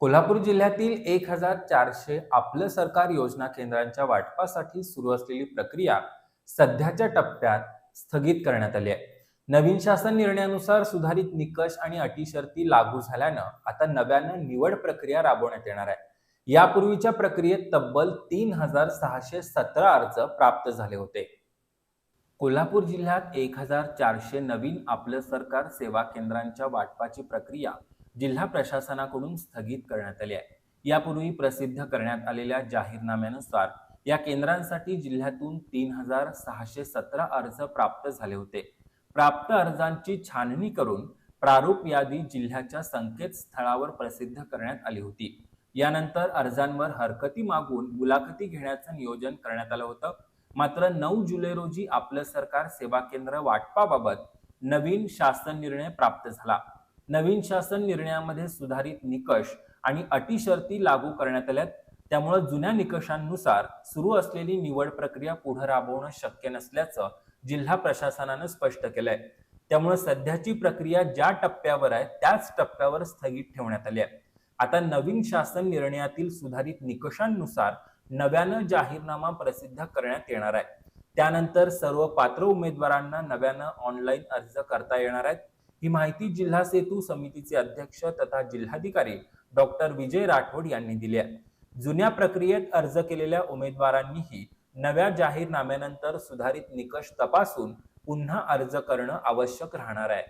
कोल्हापूर जिल्ह्यातील 1400 आपलं सरकार योजना केंद्रांच्या वाटपासाठी सुरू असलेली प्रक्रिया सध्याच्या टप्प्यात स्थगित करण्यात आली आहे. नवीन शासन निर्णयानुसार सुधारित निकष आणि अटी शर्ती लागू झाल्यानं आता नव्यानं निवड प्रक्रिया राबवण्यात येणार आहे. यापूर्वीच्या प्रक्रियेत तब्बल 3617 अर्ज प्राप्त झाले होते. कोल्हापूर जिल्ह्यात 1400 नवीन आपलं सरकार सेवा केंद्रांच्या वाटपाची प्रक्रिया जिल्हा प्रशासनाकडून स्थगित करण्यात आली आहे. यापूर्वी प्रसिद्ध करण्यात आलेल्या जाहीरनाम्यानुसार या केंद्रांसाठी जिल्ह्यातून 3617 अर्ज प्राप्त झाले होते. प्राप्त अर्जांची छाननी करून प्रारूप यादी जिल्ह्याच्या संकेतस्थळावर प्रसिद्ध करण्यात आली होती. यानंतर अर्जांवर हरकती मागून मुलाखती घेण्याचं नियोजन करण्यात आलं होतं. मात्र 9 जुलै रोजी आपलं सरकार सेवा केंद्र वाटपाबाबत नवीन शासन निर्णय प्राप्त झाला. नवीन शासन निर्णयामध्ये सुधारित निकष आणि अटी शर्ती लागू करण्यात आल्यात. त्यामुळे जुन्या निकषांनुसार सुरू असलेली निवड प्रक्रिया पुढे राबवणं शक्य नसल्याचं जिल्हा प्रशासनानं स्पष्ट केलंय. त्यामुळे सध्याची प्रक्रिया ज्या टप्प्यावर आहे त्याच टप्प्यावर स्थगित ठेवण्यात आली आहे. आता नवीन शासन निर्णयातील सुधारित निकषांनुसार नव्यानं जाहीरनामा प्रसिद्ध करण्यात येणार आहे. त्यानंतर सर्व पात्र उमेदवारांना नव्यानं ऑनलाईन अर्ज करता येणार आहेत. ही माहिती जिल्हा सेतू समितीचे अध्यक्ष तथा जिल्हाधिकारी डॉक्टर विजय राठोड यांनी दिली आहे. जुन्या प्रक्रियेत अर्ज केलेल्या उमेदवारांनीही नव्या जाहीरनाम्यानंतर सुधारित निकष तपासून पुन्हा अर्ज करणं आवश्यक राहणार आहे.